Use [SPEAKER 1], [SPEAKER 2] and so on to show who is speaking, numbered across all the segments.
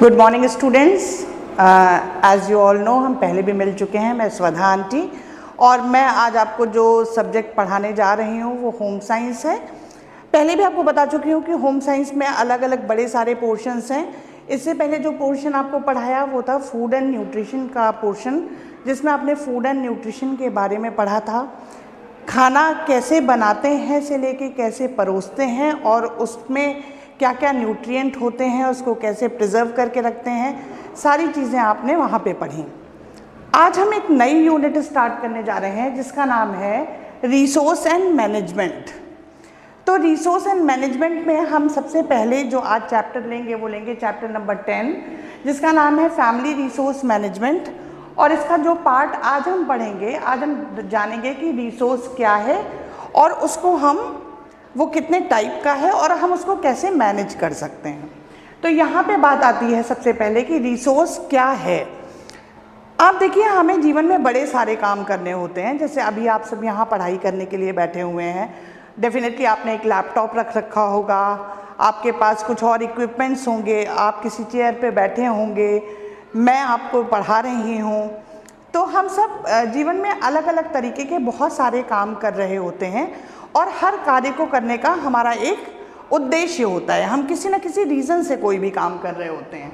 [SPEAKER 1] Good morning students. As you all know हम पहले भी मिल चुके हैं। मैं स्वधा आंटी और मैं आज आपको जो सब्जेक्ट पढ़ाने जा रही हूँ वो होम साइंस है। पहले भी आपको बता चुकी हूँ कि होम साइंस में अलग अलग बड़े सारे पोर्शंस हैं। इससे पहले जो पोर्शन आपको पढ़ाया वो था फूड एंड न्यूट्रिशन का पोर्शन, जिसमें आपने फूड एंड न्यूट्रिशन के बारे में पढ़ा था। खाना कैसे बनाते हैं से लेके कैसे परोसते हैं और उसमें क्या क्या न्यूट्रिएंट होते हैं, उसको कैसे प्रिजर्व करके रखते हैं, सारी चीज़ें आपने वहाँ पे पढ़ी। आज हम एक नई यूनिट स्टार्ट करने जा रहे हैं जिसका नाम है रिसोर्स एंड मैनेजमेंट। तो रिसोर्स एंड मैनेजमेंट में हम सबसे पहले जो आज चैप्टर लेंगे वो लेंगे चैप्टर नंबर 10, जिसका नाम है फैमिली रिसोर्स मैनेजमेंट। और इसका जो पार्ट आज हम पढ़ेंगे, आज हम जानेंगे कि रिसोर्स क्या है और उसको हम वो कितने टाइप का है और हम उसको कैसे मैनेज कर सकते हैं। तो यहाँ पे बात आती है सबसे पहले कि रिसोर्स क्या है। आप देखिए, हमें जीवन में बड़े सारे काम करने होते हैं। जैसे अभी आप सब यहाँ पढ़ाई करने के लिए बैठे हुए हैं, डेफिनेटली आपने एक लैपटॉप रख रखा होगा, आपके पास कुछ और इक्विपमेंट्स होंगे, आप किसी चेयर पे बैठे होंगे, मैं आपको पढ़ा रही हूँ। तो हम सब जीवन में अलग अलग तरीके के बहुत सारे काम कर रहे होते हैं और हर कार्य को करने का हमारा एक उद्देश्य होता है। हम किसी न किसी रीज़न से कोई भी काम कर रहे होते हैं।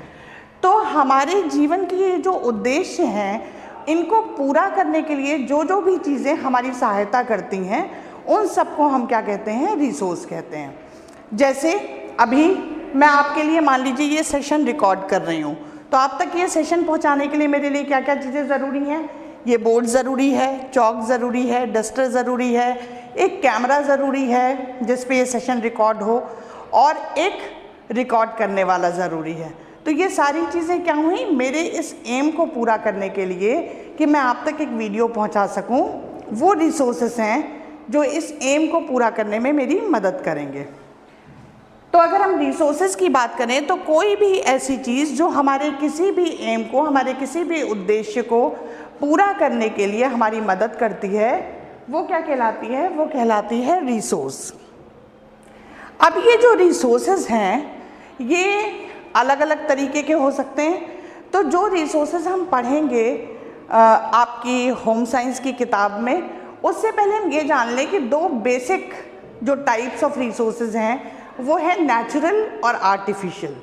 [SPEAKER 1] तो हमारे जीवन के ये जो उद्देश्य हैं, इनको पूरा करने के लिए जो जो भी चीज़ें हमारी सहायता करती हैं, उन सबको हम क्या कहते हैं, रिसोर्स कहते हैं। जैसे अभी मैं आपके लिए मान लीजिए ये सेशन रिकॉर्ड कर रही हूँ, तो आप तक ये सेशन पहुँचाने के लिए मेरे लिए क्या क्या चीज़ें ज़रूरी हैं। ये बोर्ड ज़रूरी है, चॉक ज़रूरी है, डस्टर ज़रूरी है, एक कैमरा ज़रूरी है जिस पे ये सेशन रिकॉर्ड हो, और एक रिकॉर्ड करने वाला ज़रूरी है। तो ये सारी चीज़ें क्या हुई, मेरे इस एम को पूरा करने के लिए कि मैं आप तक एक वीडियो पहुंचा सकूं, वो रिसोर्सेस हैं जो इस एम को पूरा करने में मेरी मदद करेंगे। तो अगर हम रिसोर्सेज की बात करें तो कोई भी ऐसी चीज़ जो हमारे किसी भी एम को, हमारे किसी भी उद्देश्य को पूरा करने के लिए हमारी मदद करती है, वो क्या कहलाती है, वो कहलाती है रिसोर्स। अब ये जो रिसोर्सेज हैं ये अलग अलग तरीके के हो सकते हैं। तो जो रिसोर्सेज हम पढ़ेंगे आपकी होम साइंस की किताब में, उससे पहले हम ये जान लें कि दो बेसिक जो टाइप्स ऑफ रिसोर्सेज हैं वो है नेचुरल और आर्टिफिशियल।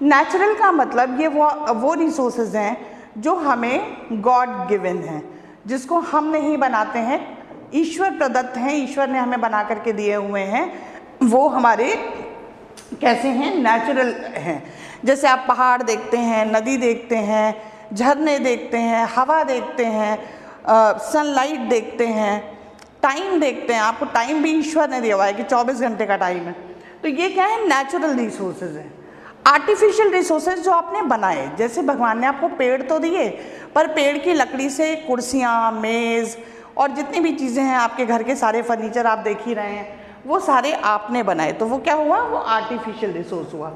[SPEAKER 1] नेचुरल का मतलब ये वो रिसोर्सेज हैं जो हमें गॉड गिवन हैं, जिसको हम नहीं बनाते हैं, ईश्वर प्रदत्त हैं, ईश्वर ने हमें बना करके दिए हुए हैं। वो हमारे कैसे हैं, नेचुरल हैं। जैसे आप पहाड़ देखते हैं, नदी देखते हैं, झरने देखते हैं, हवा देखते हैं, सनलाइट देखते हैं, टाइम देखते हैं। आपको टाइम भी ईश्वर ने दिया हुआ है कि 24 घंटे का टाइम है। तो ये क्या है, नेचुरल रिसोर्सेज हैं। आर्टिफिशियल रिसोर्सेज जो आपने बनाए, जैसे भगवान ने आपको पेड़ तो दिए, पर पेड़ की लकड़ी से कुर्सियाँ, मेज़ और जितनी भी चीज़ें हैं, आपके घर के सारे फर्नीचर आप देख ही रहे हैं, वो सारे आपने बनाए। तो वो क्या हुआ, वो आर्टिफिशियल रिसोर्स हुआ।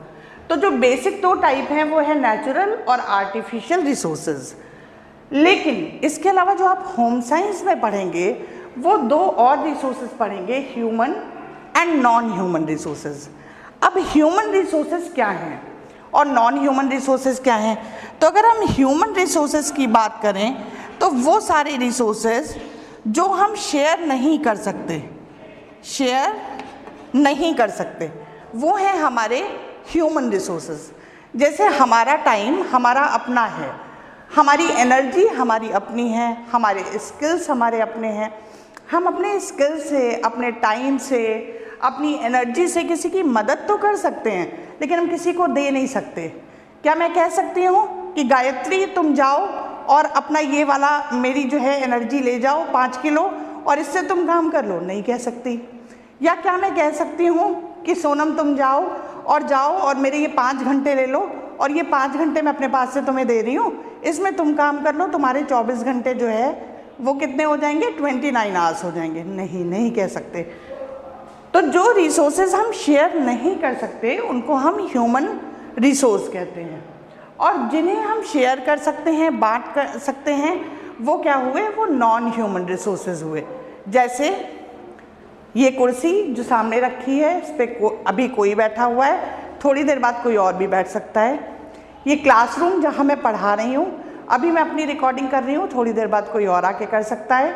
[SPEAKER 1] तो जो बेसिक दो टाइप हैं वो है नेचुरल और आर्टिफिशियल रिसोर्सेज। लेकिन इसके अलावा जो आप होम साइंस में पढ़ेंगे वो दो और रिसोर्सेज पढ़ेंगे, human and non human resources. अब ह्यूमन रिसोर्सेज क्या हैं और नॉन ह्यूमन रिसोर्सेज क्या हैं। तो अगर हम ह्यूमन रिसोर्सेज की बात करें तो वो सारे रिसोर्सेज जो हम शेयर नहीं कर सकते, वो हैं हमारे ह्यूमन रिसोर्सेज। जैसे हमारा टाइम हमारा अपना है, हमारी एनर्जी हमारी अपनी है, हमारे स्किल्स हमारे अपने हैं। हम अपने स्किल से, अपने टाइम से, अपनी एनर्जी से किसी की मदद तो कर सकते हैं, लेकिन हम किसी को दे नहीं सकते। क्या मैं कह सकती हूँ कि गायत्री तुम जाओ और अपना ये वाला मेरी जो है एनर्जी ले जाओ 5 किलो और इससे तुम काम कर लो, नहीं कह सकती। या क्या मैं कह सकती हूँ कि सोनम तुम जाओ और मेरे ये 5 घंटे ले लो और ये 5 घंटे मैं अपने पास से तुम्हें दे रही हूँ, इसमें तुम काम कर लो, तुम्हारे 24 घंटे जो है वो कितने हो जाएंगे, 29 आवर्स हो जाएंगे। नहीं कह सकते। तो जो रिसोर्सेज हम शेयर नहीं कर सकते उनको हम ह्यूमन रिसोर्स कहते हैं, और जिन्हें हम शेयर कर सकते हैं, बांट कर सकते हैं, वो क्या हुए, वो नॉन ह्यूमन रिसोर्सेज हुए। जैसे ये कुर्सी जो सामने रखी है, इस पर अभी कोई बैठा हुआ है, थोड़ी देर बाद कोई और भी बैठ सकता है। ये क्लासरूम जहाँ मैं पढ़ा रही हूँ, अभी मैं अपनी रिकॉर्डिंग कर रही हूँ, थोड़ी देर बाद कोई और आके कर सकता है।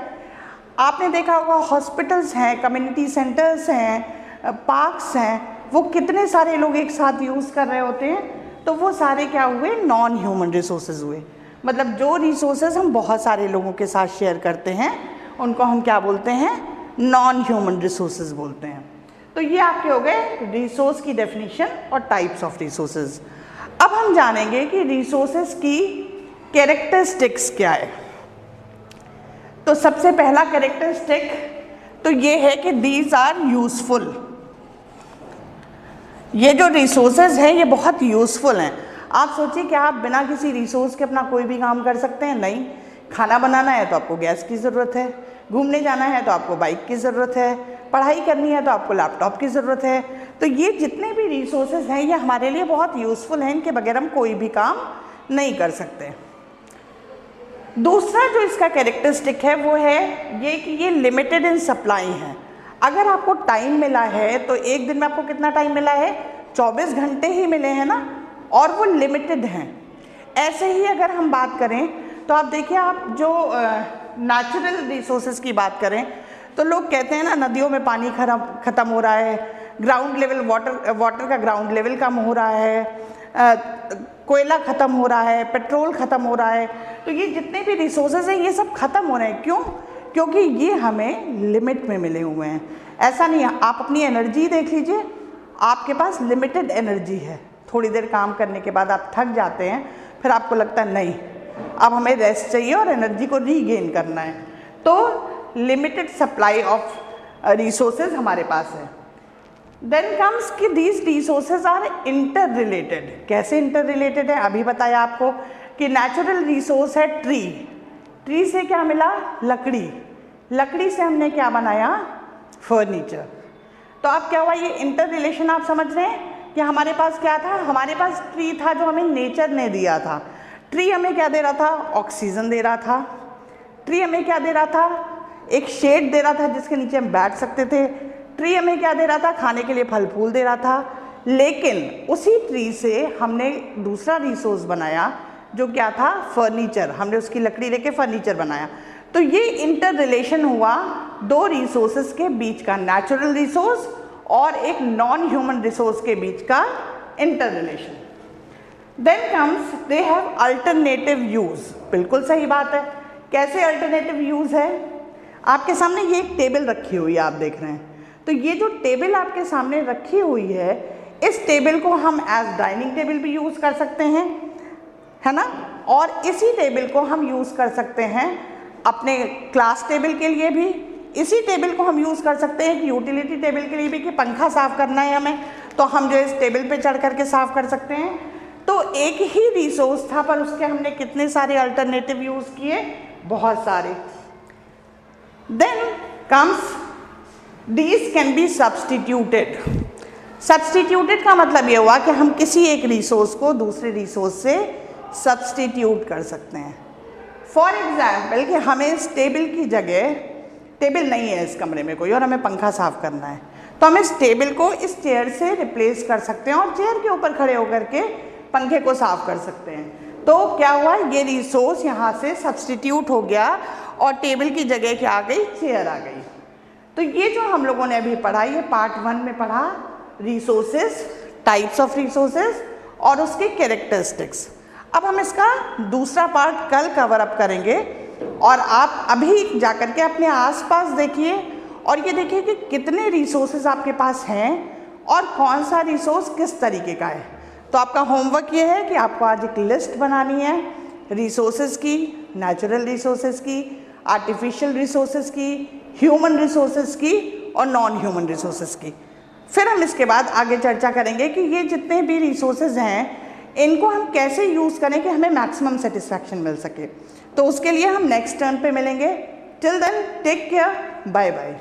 [SPEAKER 1] आपने देखा होगा हॉस्पिटल्स हैं, कम्युनिटी सेंटर्स हैं, पार्क्स हैं, वो कितने सारे लोग एक साथ यूज़ कर रहे होते हैं, तो वो सारे क्या हुए, नॉन ह्यूमन रिसोर्सेज हुए। मतलब जो रिसोर्सेज हम बहुत सारे लोगों के साथ शेयर करते हैं उनको हम क्या बोलते हैं, नॉन ह्यूमन रिसोर्सेज बोलते हैं। तो ये आपके हो गए रिसोर्स की डेफिनेशन और टाइप्स ऑफ रिसोर्सेज। अब हम जानेंगे कि रिसोर्सेज की कैरेक्टरिस्टिक्स क्या है। तो सबसे पहला कैरेक्टरिस्टिक तो ये है कि दीज आर यूजफुल। ये जो रिसोर्सेज हैं ये बहुत यूजफुल हैं। आप सोचिए कि आप बिना किसी रिसोर्स के अपना कोई भी काम कर सकते हैं? नहीं। खाना बनाना है तो आपको गैस की ज़रूरत है, घूमने जाना है तो आपको बाइक की ज़रूरत है, पढ़ाई करनी है तो आपको लैपटॉप की ज़रूरत है। तो ये जितने भी रिसोर्सेज हैं ये हमारे लिए बहुत यूज़फुल हैं, इनके बगैर हम कोई भी काम नहीं कर सकते। दूसरा जो इसका कैरेक्टरिस्टिक है वो है ये कि ये लिमिटेड इन सप्लाई है। अगर आपको टाइम मिला है तो एक दिन में आपको कितना टाइम मिला है, 24 घंटे ही मिले हैं ना, और वो लिमिटेड हैं। ऐसे ही अगर हम बात करें तो आप देखिए, आप जो नेचुरल रिसोर्सेज की बात करें तो लोग कहते हैं ना, नदियों में पानी ख़त्म हो रहा है, ग्राउंड लेवल वाटर का ग्राउंड लेवल कम हो रहा है, कोयला ख़त्म हो रहा है, पेट्रोल ख़त्म हो रहा है। तो ये जितने भी रिसोर्सेज हैं ये सब ख़त्म हो रहे हैं। क्यों? क्योंकि ये हमें लिमिट में मिले हुए हैं। ऐसा नहीं है, आप अपनी एनर्जी देख लीजिए, आपके पास लिमिटेड एनर्जी है। थोड़ी देर काम करने के बाद आप थक जाते हैं, फिर आपको लगता है नहीं अब हमें रेस्ट चाहिए और एनर्जी को रीगेन करना है। तो लिमिटेड सप्लाई ऑफ रिसोर्सेज हमारे पास है। देन कम्स कि these resources are inter related. कैसे इंटर रिलेटेड है? अभी बताया आपको कि नेचुरल रिसोर्स है ट्री। ट्री से क्या मिला? लकड़ी। लकड़ी से हमने क्या बनाया? फर्नीचर। तो अब क्या हुआ, ये इंटर रिलेशन आप समझ रहे हैं कि हमारे पास क्या था, हमारे पास ट्री था जो हमें नेचर ने दिया था। ट्री हमें क्या दे रहा था? ऑक्सीजन दे रहा था। ट्री हमें क्या दे रहा था? एक शेड दे रहा था जिसके नीचे हम बैठ सकते थे। ट्री हमें क्या दे रहा था? खाने के लिए फल फूल दे रहा था। लेकिन उसी ट्री से हमने दूसरा रिसोर्स बनाया जो क्या था? फर्नीचर। हमने उसकी लकड़ी लेके फर्नीचर बनाया। तो ये इंटर रिलेशन हुआ दो रिसोर्सेज के बीच का, नेचुरल रिसोर्स और एक नॉन ह्यूमन रिसोर्स के बीच का inter relation. Then comes they have alternative use. बिल्कुल सही बात है। कैसे अल्टरनेटिव यूज है? आपके सामने ये एक टेबल रखी हुई है, आप देख रहे हैं। तो ये जो टेबल आपके सामने रखी हुई है, इस टेबल को हम एज डाइनिंग टेबल भी यूज़ कर सकते हैं, है ना। और इसी टेबल को हम यूज़ कर सकते हैं अपने क्लास टेबल के लिए भी। इसी टेबल को हम यूज़ कर सकते हैं कि यूटिलिटी टेबल के लिए भी, कि पंखा साफ़ करना है हमें तो हम जो इस टेबल पे चढ़ करके साफ़ कर सकते हैं। तो एक ही रिसोर्स था पर उसके हमने कितने सारे अल्टरनेटिव यूज़ किए? बहुत सारे। Then comes These can be substituted। Substituted का मतलब ये हुआ कि हम किसी एक रिसोर्स को दूसरे रिसोर्स से सब्सटीट्यूट कर सकते हैं। फॉर एग्जाम्पल कि हमें इस टेबल की जगह, टेबल नहीं है इस कमरे में कोई और हमें पंखा साफ़ करना है, तो हम इस टेबल को इस चेयर से रिप्लेस कर सकते हैं और चेयर के ऊपर खड़े होकर के पंखे को साफ़ कर सकते हैं। तो क्या हुआ, ये रिसोर्स यहाँ से सब्सटीट्यूट हो गया और टेबल की जगह क्या आ गई? चेयर आ गई। तो ये जो हम लोगों ने अभी पढ़ा, ये पार्ट 1 में पढ़ा रिसोर्सेज, टाइप्स ऑफ रिसोर्सेज और उसके कैरेक्टरिस्टिक्स। अब हम इसका दूसरा पार्ट कल कवर अप करेंगे और आप अभी जाकर के अपने आसपास देखिए और ये देखिए कि कितने रिसोर्सेज आपके पास हैं और कौन सा रिसोर्स किस तरीके का है। तो आपका होमवर्क ये है कि आपको आज एक लिस्ट बनानी है रिसोर्सेज की, नेचुरल रिसोर्सेज की, आर्टिफिशियल रिसोर्सेज की, ह्यूमन रिसोर्सेज की और नॉन ह्यूमन रिसोर्सेज की। फिर हम इसके बाद आगे चर्चा करेंगे कि ये जितने भी रिसोर्सेज हैं इनको हम कैसे यूज़ करें कि हमें मैक्सिमम सेटिस्फैक्शन मिल सके। तो उसके लिए हम नेक्स्ट टर्न पे मिलेंगे। Till then take care, bye bye.